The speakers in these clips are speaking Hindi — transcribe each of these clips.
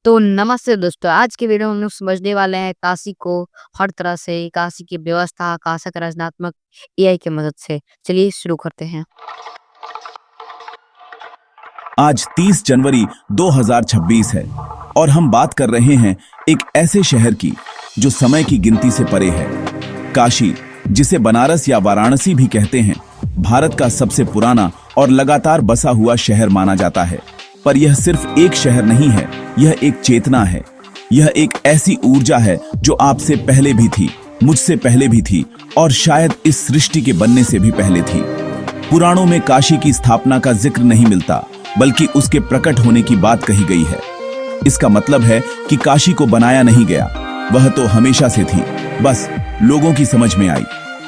तो नमस्ते दोस्तों, आज की वीडियो में हम लोग समझने वाले हैं काशी को हर तरह से, काशी की व्यवस्था, काशी का रचनात्मक एआई की मदद से। चलिए शुरू करते हैं। आज 30 जनवरी 2026 है और हम बात कर रहे हैं एक ऐसे शहर की जो समय की गिनती से परे है। काशी, जिसे बनारस या वाराणसी भी कहते हैं, भारत का सबसे पुराना और लगातार बसा हुआ शहर माना जाता है। पर यह सिर्फ एक शहर नहीं है, यह एक चेतना है। यह एक ऐसी ऊर्जा है जो आपसे पहले भी थी, मुझसे पहले भी थी और शायद इस सृष्टि के बनने से भी पहले थी। पुराणों में काशी की स्थापना का जिक्र नहीं मिलता, बल्कि उसके प्रकट होने की बात कही गई है। इसका मतलब है कि काशी को बनाया नहीं गया, वह तो हमेशा से थी, बस लोगों की समझ में आई।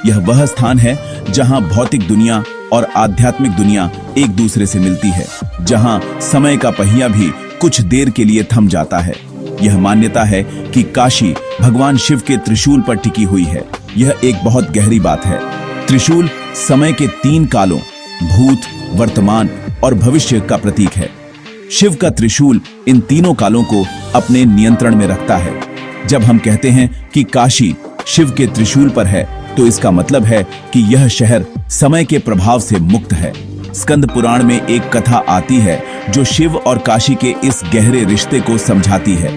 यह वह स्थान है जहां भौतिक दुनिया और आध्यात्मिक दुनिया एक दूसरे से मिलती है, जहां समय का पहिया भी कुछ देर के लिए थम जाता है। यह मान्यता है कि काशी भगवान शिव के त्रिशूल पर टिकी हुई है। यह एक बहुत गहरी बात है। त्रिशूल समय के 3 कालों, भूत, वर्तमान और भविष्य का प्रतीक है। शिव का त्रिशूल इन तीनों कालों को अपने नियंत्रण में रखता है। जब हम कहते हैं कि काशी शिव के त्रिशूल पर है, तो इसका मतलब है कि यह शहर समय के प्रभाव से मुक्त है। स्कंद पुराण में एक कथा आती है जो शिव और काशी के इस गहरे रिश्ते को समझाती है।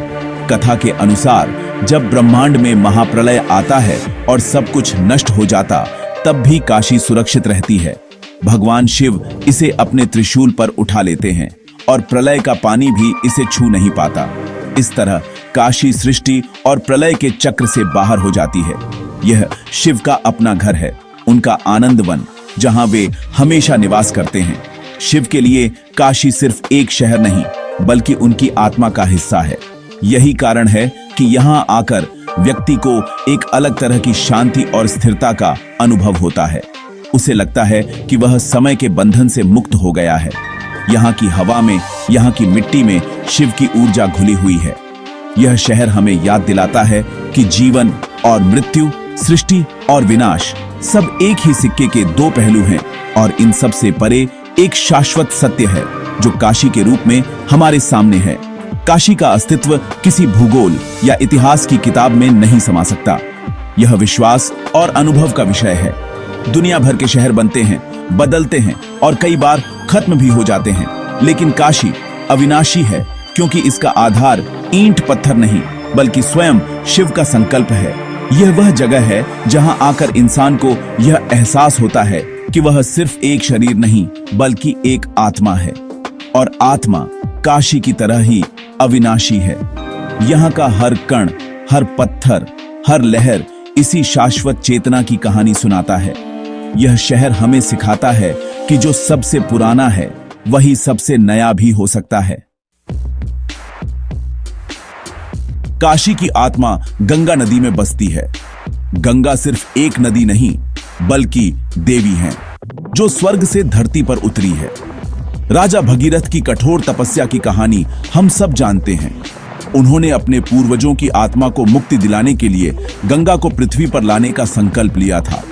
कथा के अनुसार जब ब्रह्मांड में महाप्रलय आता है और सब कुछ नष्ट हो जाता, तब भी काशी सुरक्षित रहती है। भगवान शिव इसे अपने त्रिशूल पर उठा लेते हैं और प्रलय का पानी भी इसे छू नहीं पाता। इस तरह काशी सृष्टि और प्रलय के चक्र से बाहर हो जाती है। यह शिव का अपना घर है, उनका आनंद वन, जहां वे हमेशा निवास करते हैं। शिव के लिए काशी सिर्फ एक शहर नहीं, बल्कि उनकी आत्मा का हिस्सा है। यही कारण है कि यहां आकर व्यक्ति को एक अलग तरह की शांति और स्थिरता का अनुभव होता है। उसे लगता है कि वह समय के बंधन से मुक्त हो गया है। यहाँ की हवा में, यहाँ की मिट्टी में शिव की ऊर्जा घुली हुई है। यह शहर हमें याद दिलाता है कि जीवन और मृत्यु, सृष्टि और विनाश सब एक ही सिक्के के 2 पहलू हैं, और इन सब से परे एक शाश्वत सत्य है जो काशी के रूप में हमारे सामने है। काशी का अस्तित्व किसी भूगोल या इतिहास की किताब में नहीं समा सकता। यह विश्वास और अनुभव का विषय है। दुनिया भर के शहर बनते हैं, बदलते हैं और कई बार खत्म भी हो जाते हैं, लेकिन काशी अविनाशी है क्योंकि इसका आधार ईंट पत्थर नहीं, बल्कि स्वयं शिव का संकल्प है। यह वह जगह है जहां आकर इंसान को यह एहसास होता है कि वह सिर्फ एक शरीर नहीं, बल्कि एक आत्मा है, और आत्मा काशी की तरह ही अविनाशी है। यहाँ का हर कण, हर पत्थर, हर लहर इसी शाश्वत चेतना की कहानी सुनाता है। यह शहर हमें सिखाता है कि जो सबसे पुराना है वही सबसे नया भी हो सकता है। काशी की आत्मा गंगा नदी में बसती है। गंगा सिर्फ एक नदी नहीं, बल्कि देवी है जो स्वर्ग से धरती पर उतरी है। राजा भगीरथ की कठोर तपस्या की कहानी हम सब जानते हैं। उन्होंने अपने पूर्वजों की आत्मा को मुक्ति दिलाने के लिए गंगा को पृथ्वी पर लाने का संकल्प लिया था।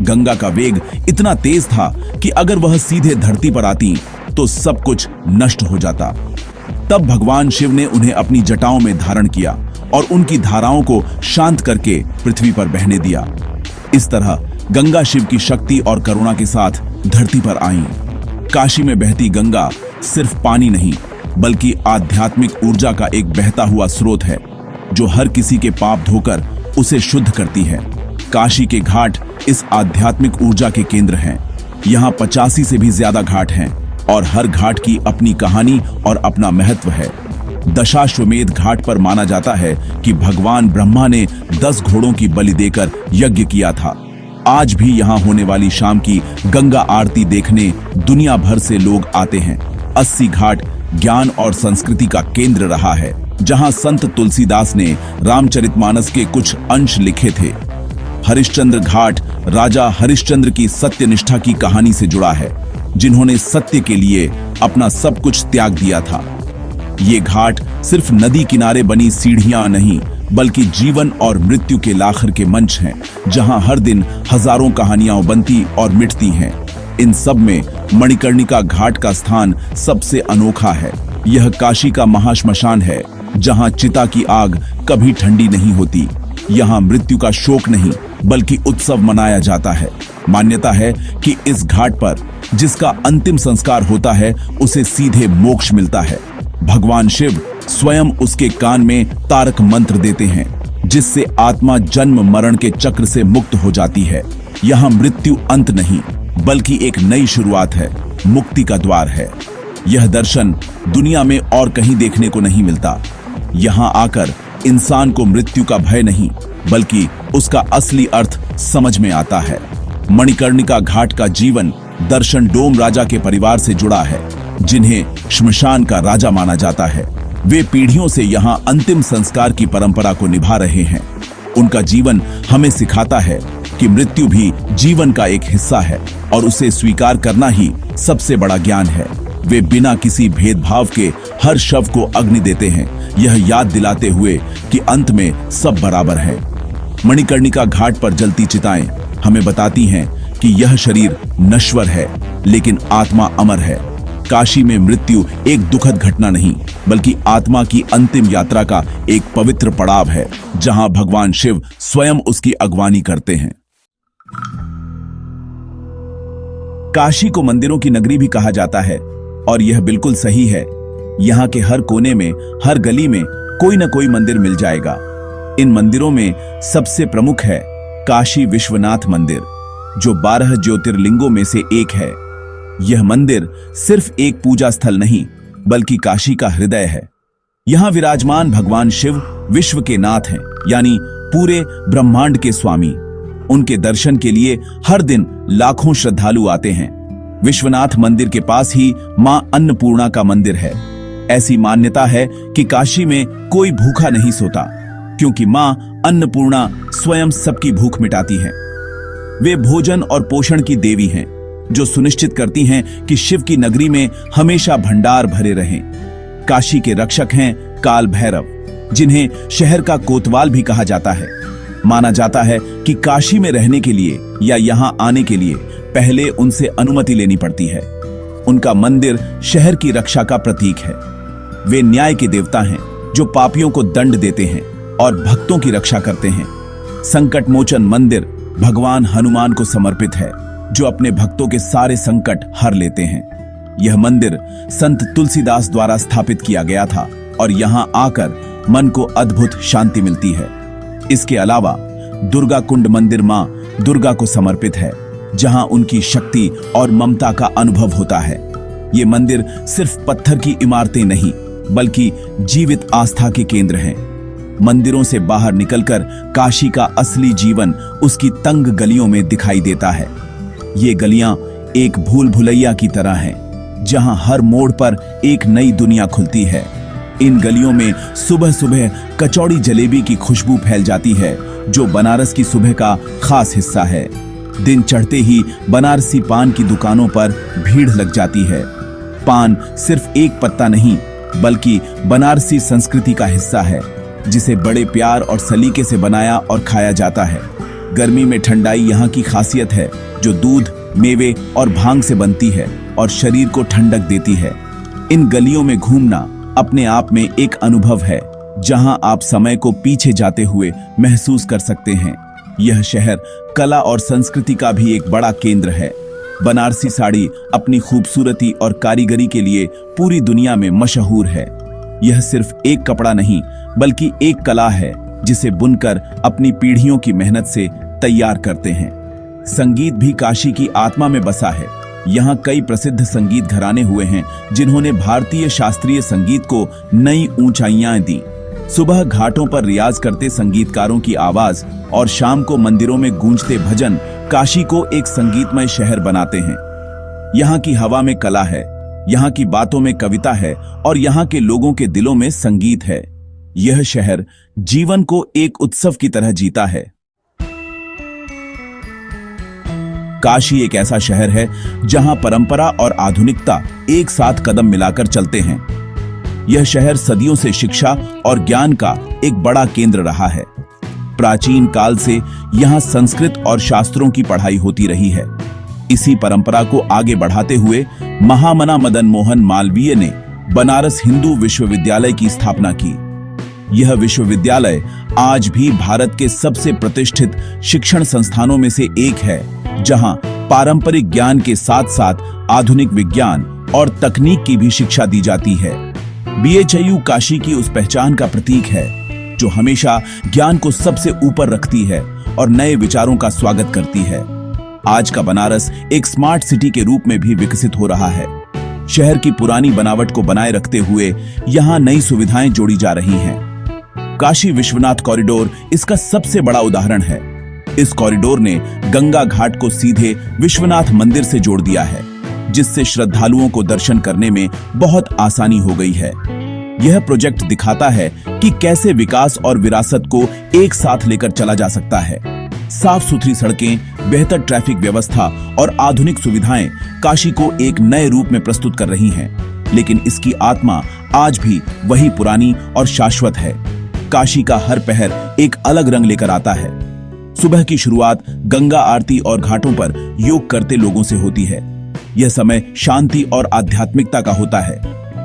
गंगा का वेग इतना तेज था कि अगर वह सीधे धरती पर आती तो सब कुछ नष्ट हो जाता। तब भगवान शिव ने उन्हें अपनी जटाओं में धारण किया और उनकी धाराओं को शांत करके पृथ्वी पर बहने दिया। इस तरह गंगा शिव की शक्ति और करुणा के साथ धरती पर आईं। काशी में बहती गंगा सिर्फ पानी नहीं, बल्कि आध्यात्मिक ऊर्जा का एक बहता हुआ स्रोत है जो हर किसी के पाप धोकर उसे शुद्ध करती है। काशी के घाट इस आध्यात्मिक ऊर्जा के केंद्र हैं। यहाँ 85 से भी ज्यादा घाट हैं और हर घाट की अपनी कहानी और अपना महत्व है। दशाश्वमेध घाट पर माना जाता है कि भगवान ब्रह्मा ने 10 घोड़ों की बलि देकर यज्ञ किया था। आज भी यहाँ होने वाली शाम की गंगा आरती देखने दुनिया भर से लोग आते हैं। 80 घाट ज्ञान और संस्कृति का केंद्र रहा है, जहाँ संत तुलसीदास ने रामचरितमानस के कुछ अंश लिखे थे। हरिश्चंद्र घाट राजा हरिश्चंद्र की सत्यनिष्ठा की कहानी से जुड़ा है, जिन्होंने सत्य के लिए अपना सब कुछ त्याग दिया था। ये घाट सिर्फ नदी किनारे बनी सीढ़ियां नहीं, बल्कि जीवन और मृत्यु के लाखर के मंच हैं, जहां हर दिन हजारों कहानियां बनती और मिटती हैं। इन सब में मणिकर्णिका घाट का स्थान सबसे अनोखा है। यह काशी का महाश्मशान है, जहां चिता की आग कभी ठंडी नहीं होती। यहाँ मृत्यु का शोक नहीं बल्कि उत्सव मनाया जाता है। मान्यता है कि इस घाट पर जिसका अंतिम संस्कार होता है उसे सीधे मोक्ष मिलता है। भगवान शिव स्वयं उसके कान में तारक मंत्र देते हैं, जिससे आत्मा जन्म मरण के चक्र से मुक्त हो जाती है। यहाँ मृत्यु अंत नहीं बल्कि एक नई शुरुआत है, मुक्ति का द्वार है। यह दर्शन दुनिया में और कहीं देखने को नहीं मिलता। यहाँ आकर इंसान को मृत्यु का भय नहीं बल्कि उसका असली अर्थ समझ में आता है। मणिकर्णिका घाट का जीवन दर्शन डोम राजा के परिवार से जुड़ा है, जिन्हें श्मशान का राजा माना जाता है। वे पीढ़ियों से यहाँ अंतिम संस्कार की परंपरा को निभा रहे हैं। उनका जीवन हमें सिखाता है कि मृत्यु भी जीवन का एक हिस्सा है और उसे स्वीकार करना ही सबसे बड़ा ज्ञान है। वे बिना किसी भेदभाव के हर शव को अग्नि देते हैं, यह याद दिलाते हुए कि अंत में सब बराबर है। मणिकर्णिका घाट पर जलती चिताएं हमें बताती हैं कि यह शरीर नश्वर है लेकिन आत्मा अमर है। काशी में मृत्यु एक दुखद घटना नहीं बल्कि आत्मा की अंतिम यात्रा का एक पवित्र पड़ाव है, जहां भगवान शिव स्वयं उसकी अगवानी करते हैं। काशी को मंदिरों की नगरी भी कहा जाता है और यह बिल्कुल सही है। यहाँ के हर कोने में, हर गली में कोई न कोई मंदिर मिल जाएगा। इन मंदिरों में सबसे प्रमुख है काशी विश्वनाथ मंदिर, जो 12 ज्योतिर्लिंगों में से एक है। यह मंदिर सिर्फ एक पूजा स्थल नहीं बल्कि काशी का हृदय है। यहाँ विराजमान भगवान शिव विश्व के नाथ हैं, यानी पूरे ब्रह्मांड के स्वामी। उनके दर्शन के लिए हर दिन लाखों श्रद्धालु आते हैं। विश्वनाथ मंदिर के पास ही मां अन्नपूर्णा का मंदिर है। ऐसी मान्यता है कि काशी में कोई भूखा नहीं सोता, क्योंकि मां अन्नपूर्णा स्वयं सबकी भूख मिटाती है। वे भोजन और पोषण की देवी हैं, जो सुनिश्चित करती हैं कि शिव की नगरी में हमेशा भंडार भरे रहें। काशी के रक्षक हैं काल भैरव, जिन्हें शहर का कोतवाल भी कहा जाता है। माना जाता है कि काशी में रहने के लिए या यहाँ आने के लिए पहले उनसे अनुमति लेनी पड़ती है। उनका मंदिर शहर की रक्षा का प्रतीक है। वे न्याय के देवता हैं, जो पापियों को दंड देते हैं और भक्तों की रक्षा करते हैं। संकट मोचन मंदिर भगवान हनुमान को समर्पित है, जो अपने भक्तों के सारे संकट हर लेते हैं। यह मंदिर संत तुलसीदास द्वारा स्थापित किया गया था और यहाँ आकर मन को अद्भुत शांति मिलती है। इसके अलावा दुर्गा कुंड मंदिर मां दुर्गा को समर्पित है, जहां उनकी शक्ति और ममता का अनुभव होता है। ये मंदिर सिर्फ पत्थर की इमारतें नहीं बल्कि जीवित आस्था के केंद्र हैं। मंदिरों से बाहर निकलकर काशी का असली जीवन उसकी तंग गलियों में दिखाई देता है। ये गलियां एक भूल भुलैया की तरह हैं, जहां हर मोड़ पर एक नई दुनिया खुलती है। इन गलियों में सुबह सुबह कचौड़ी जलेबी की खुशबू फैल जाती है, जो बनारस की सुबह का खास हिस्सा है। दिन चढ़ते ही बनारसी पान की दुकानों पर भीड़ लग जाती है। पान सिर्फ एक पत्ता नहीं बल्कि बनारसी संस्कृति का हिस्सा है, जिसे बड़े प्यार और सलीके से बनाया और खाया जाता है। गर्मी में ठंडाई यहाँ की खासियत है, जो दूध, मेवे और भांग से बनती है और शरीर को ठंडक देती है। इन गलियों में घूमना अपने आप में एक अनुभव है, जहां आप समय को पीछे जाते हुए महसूस कर सकते हैं। यह शहर कला और संस्कृति का भी एक बड़ा केंद्र है। बनारसी साड़ी अपनी खूबसूरती और कारीगरी के लिए पूरी दुनिया में मशहूर है। यह सिर्फ एक कपड़ा नहीं बल्कि एक कला है, जिसे बुनकर अपनी पीढ़ियों की मेहनत से तैयार करते हैं। संगीत भी काशी की आत्मा में बसा है। यहाँ कई प्रसिद्ध संगीत घराने हुए हैं, जिन्होंने भारतीय शास्त्रीय संगीत को नई ऊंचाइयां दी। सुबह घाटों पर रियाज करते संगीतकारों की आवाज और शाम को मंदिरों में गूंजते भजन काशी को एक संगीतमय शहर बनाते हैं। यहाँ की हवा में कला है, यहाँ की बातों में कविता है और यहाँ के लोगों के दिलों में संगीत है। यह शहर जीवन को एक उत्सव की तरह जीता है। काशी एक ऐसा शहर है जहां परंपरा और आधुनिकता एक साथ कदम मिलाकर चलते हैं। यह शहर सदियों से शिक्षा और ज्ञान का एक बड़ा केंद्र रहा है। प्राचीन काल से यहां संस्कृत और शास्त्रों की पढ़ाई होती रही है। इसी परंपरा को आगे बढ़ाते हुए महामना मदन मोहन मालवीय ने बनारस हिंदू विश्वविद्यालय की स्थापना की, यह विश्वविद्यालय आज भी भारत के सबसे प्रतिष्ठित शिक्षण संस्थानों में से एक है, जहां पारंपरिक ज्ञान के साथ साथ आधुनिक विज्ञान और तकनीक की भी शिक्षा दी जाती है। बीएचयू काशी की उस पहचान का प्रतीक है जो हमेशा ज्ञान को सबसे ऊपर रखती है और नए विचारों का स्वागत करती है। आज का बनारस एक स्मार्ट सिटी के रूप में भी विकसित हो रहा है। शहर की पुरानी बनावट को बनाए रखते हुए यहाँ नई सुविधाएं जोड़ी जा रही हैं। काशी विश्वनाथ कॉरिडोर इसका सबसे बड़ा उदाहरण है। इस कॉरिडोर ने गंगा घाट को सीधे विश्वनाथ मंदिर से जोड़ दिया है, जिससे श्रद्धालुओं को दर्शन करने में बहुत आसानी हो गई है। यह प्रोजेक्ट दिखाता है कि कैसे विकास और विरासत को एक साथ लेकर चला जा सकता है। साफ सुथरी सड़कें, बेहतर ट्रैफिक व्यवस्था और आधुनिक सुविधाएं काशी को एक नए रूप में प्रस्तुत कर रही हैं, लेकिन इसकी आत्मा आज भी वही पुरानी और शाश्वत है। काशी का हर पहर एक अलग रंग लेकर आता है। सुबह की शुरुआत गंगा आरती और घाटों पर योग करते लोगों से होती है। यह समय शांति और आध्यात्मिकता का होता है।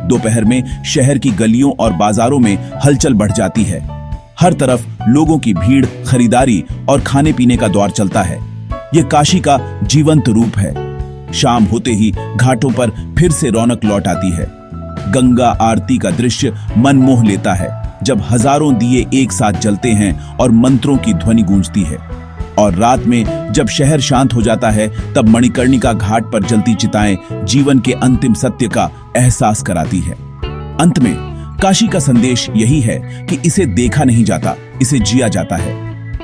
दोपहर में शहर की गलियों और बाजारों में हलचल बढ़ जाती है। हर तरफ लोगों की भीड़, खरीदारी और खाने पीने का दौर चलता है। यह काशी का जीवंत रूप है। शाम होते ही घाटों पर फिर से रौनक लौट आती है। गंगा आरती का दृश्य मन मोह लेता है, जब हजारों दिए एक साथ जलते हैं और मंत्रों की ध्वनि गूंजती है। और रात में जब शहर शांत हो जाता है, तब मणिकर्णिका घाट पर जलती चिताएं जीवन के अंतिम सत्य का एहसास कराती है। अंत में काशी का संदेश यही है कि इसे देखा नहीं जाता, इसे जिया जाता है।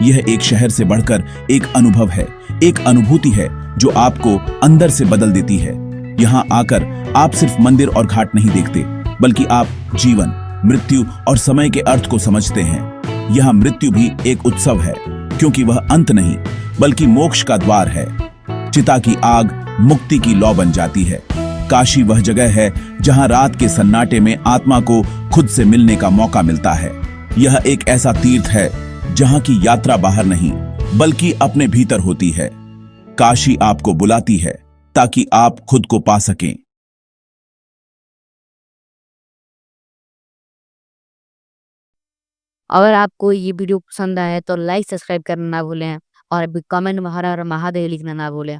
यह एक शहर से बढ़कर एक अनुभव है, एक अनुभूति है जो आपको अंदर से बदल देती है। यहाँ आकर आप सिर्फ मंदिर और घाट नहीं देखते, बल्कि आप जीवन, मृत्यु और समय के अर्थ को समझते हैं। यहाँ मृत्यु भी एक उत्सव है, क्योंकि वह अंत नहीं बल्कि मोक्ष का द्वार है। चिता की आग मुक्ति की लौ बन जाती है। काशी वह जगह है जहां रात के सन्नाटे में आत्मा को खुद से मिलने का मौका मिलता है। यह एक ऐसा तीर्थ है जहां की यात्रा बाहर नहीं बल्कि अपने भीतर होती है। काशी आपको बुलाती है ताकि आप खुद को पा सकें। अगर आपको ये वीडियो पसंद आया तो लाइक सब्सक्राइब करना ना भूलें और कमेंट में हर हर महादेव लिखना ना भूलें।